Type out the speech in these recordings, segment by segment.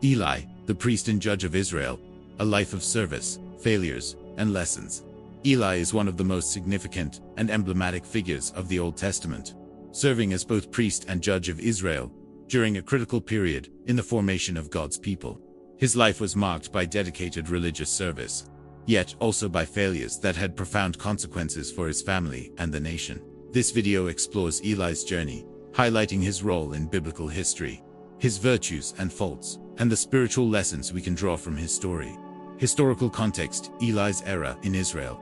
Eli, the priest and judge of Israel, a life of service, failures, and lessons. Eli is one of the most significant and emblematic figures of the Old Testament, serving as both priest and judge of Israel during a critical period in the formation of God's people. His life was marked by dedicated religious service, yet also by failures that had profound consequences for his family and the nation. This video explores Eli's journey, highlighting his role in biblical history, his virtues and faults, and the spiritual lessons we can draw from his story. Historical context: Eli's era in Israel.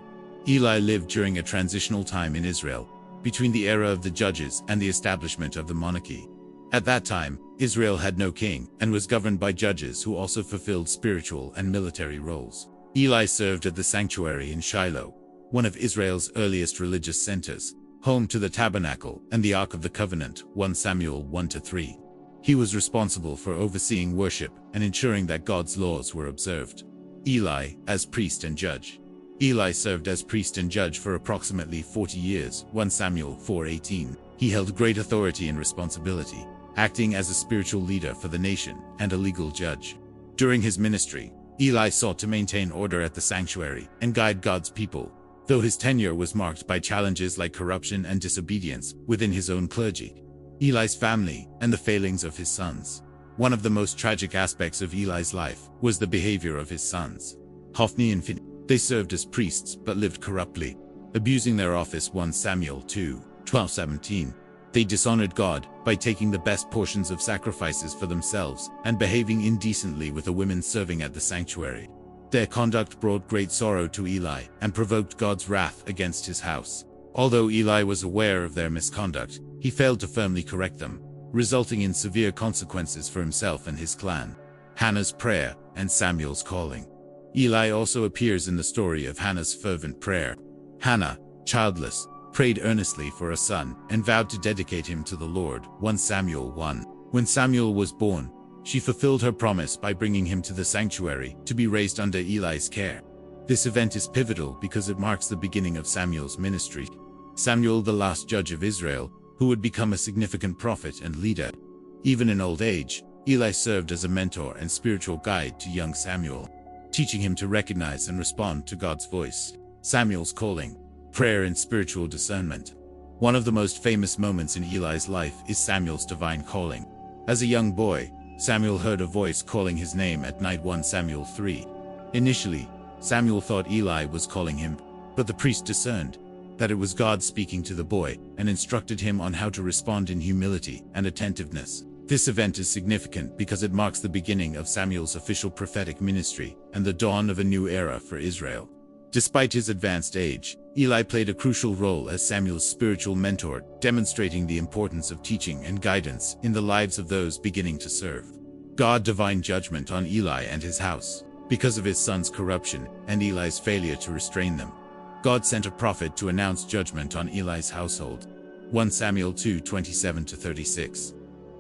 Eli lived during a transitional time in Israel, between the era of the judges and the establishment of the monarchy. At that time, Israel had no king and was governed by judges who also fulfilled spiritual and military roles. Eli served at the sanctuary in Shiloh, one of Israel's earliest religious centers, home to the tabernacle and the Ark of the Covenant, 1 Samuel 1-3. He was responsible for overseeing worship and ensuring that God's laws were observed. Eli, as priest and judge. Eli served as priest and judge for approximately 40 years, 1 Samuel 4:18. He held great authority and responsibility, acting as a spiritual leader for the nation and a legal judge. During his ministry, Eli sought to maintain order at the sanctuary and guide God's people, though his tenure was marked by challenges like corruption and disobedience within his own clergy. Eli's family and the failings of his sons. One of the most tragic aspects of Eli's life was the behavior of his sons, Hophni and Phinehas. They served as priests but lived corruptly, abusing their office, 1 Samuel 2:12-17. They dishonored God by taking the best portions of sacrifices for themselves and behaving indecently with the women serving at the sanctuary. Their conduct brought great sorrow to Eli and provoked God's wrath against his house. Although Eli was aware of their misconduct, he failed to firmly correct them, resulting in severe consequences for himself and his clan. Hannah's prayer and Samuel's calling. Eli also appears in the story of Hannah's fervent prayer. Hannah, childless, prayed earnestly for a son and vowed to dedicate him to the Lord, 1 Samuel 1. When Samuel was born, she fulfilled her promise by bringing him to the sanctuary to be raised under Eli's care. This event is pivotal because it marks the beginning of Samuel's ministry. Samuel, the last judge of Israel, who would become a significant prophet and leader. Even in old age, Eli served as a mentor and spiritual guide to young Samuel, teaching him to recognize and respond to God's voice. Samuel's calling. Prayer and spiritual discernment. One of the most famous moments in Eli's life is Samuel's divine calling. As a young boy, Samuel heard a voice calling his name at night, 1 Samuel 3. Initially, Samuel thought Eli was calling him, but the priest discerned that it was God speaking to the boy and instructed him on how to respond in humility and attentiveness. This event is significant because it marks the beginning of Samuel's official prophetic ministry and the dawn of a new era for Israel. Despite his advanced age, Eli played a crucial role as Samuel's spiritual mentor, demonstrating the importance of teaching and guidance in the lives of those beginning to serve. God's divine judgment on Eli and his house. Because of his son's corruption and Eli's failure to restrain them, God sent a prophet to announce judgment on Eli's household. 1 Samuel 2:27-36.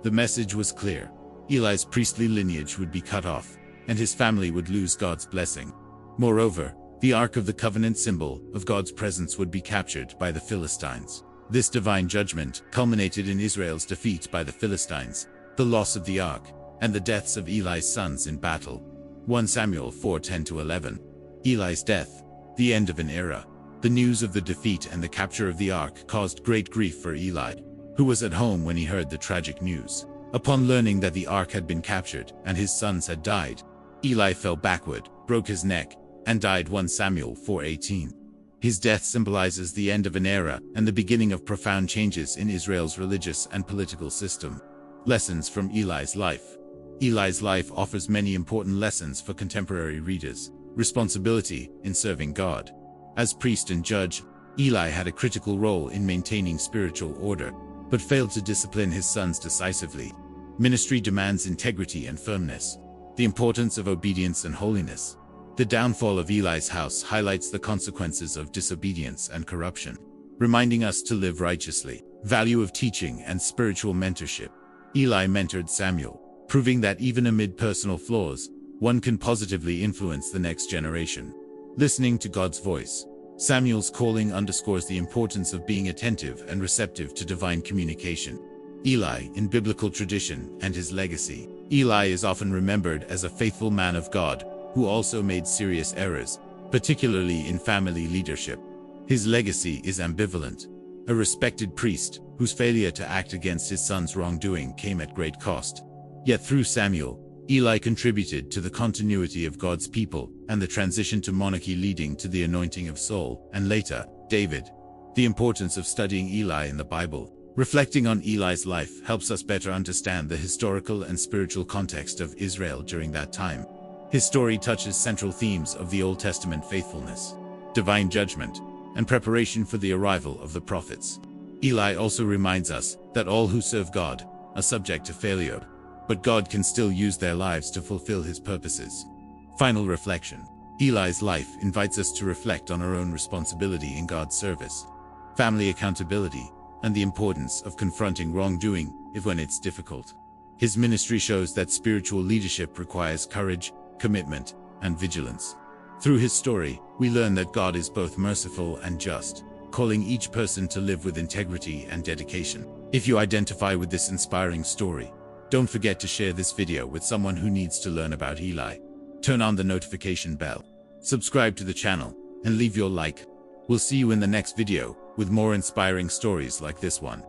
The message was clear. Eli's priestly lineage would be cut off, and his family would lose God's blessing. Moreover, the Ark of the Covenant, symbol of God's presence, would be captured by the Philistines. This divine judgment culminated in Israel's defeat by the Philistines, the loss of the Ark, and the deaths of Eli's sons in battle. 1 Samuel 4:10-11. Eli's death. The end of an era. The news of the defeat and the capture of the Ark caused great grief for Eli, who was at home when he heard the tragic news. Upon learning that the Ark had been captured and his sons had died, Eli fell backward, broke his neck, and died, 1 Samuel 4:18. His death symbolizes the end of an era and the beginning of profound changes in Israel's religious and political system. Lessons from Eli's life. Eli's life offers many important lessons for contemporary readers. Responsibility in serving God. As priest and judge, Eli had a critical role in maintaining spiritual order, but failed to discipline his sons decisively. Ministry demands integrity and firmness. The importance of obedience and holiness. The downfall of Eli's house highlights the consequences of disobedience and corruption, reminding us to live righteously. Value of teaching and spiritual mentorship. Eli mentored Samuel, proving that even amid personal flaws, one can positively influence the next generation. Listening to God's voice. Samuel's calling underscores the importance of being attentive and receptive to divine communication. Eli in biblical tradition and his legacy. Eli is often remembered as a faithful man of God, who also made serious errors, particularly in family leadership. His legacy is ambivalent. A respected priest, whose failure to act against his son's wrongdoing came at great cost. Yet through Samuel, Eli contributed to the continuity of God's people and the transition to monarchy, leading to the anointing of Saul and later, David. The importance of studying Eli in the Bible. Reflecting on Eli's life helps us better understand the historical and spiritual context of Israel during that time. His story touches central themes of the Old Testament: faithfulness, divine judgment, and preparation for the arrival of the prophets. Eli also reminds us that all who serve God are subject to failure, but God can still use their lives to fulfill his purposes. Final reflection. Eli's life invites us to reflect on our own responsibility in God's service, family accountability, and the importance of confronting wrongdoing even when it's difficult. His ministry shows that spiritual leadership requires courage, commitment, and vigilance. Through his story, we learn that God is both merciful and just, calling each person to live with integrity and dedication. If you identify with this inspiring story, don't forget to share this video with someone who needs to learn about Eli. Turn on the notification bell, subscribe to the channel, and leave your like. We'll see you in the next video with more inspiring stories like this one.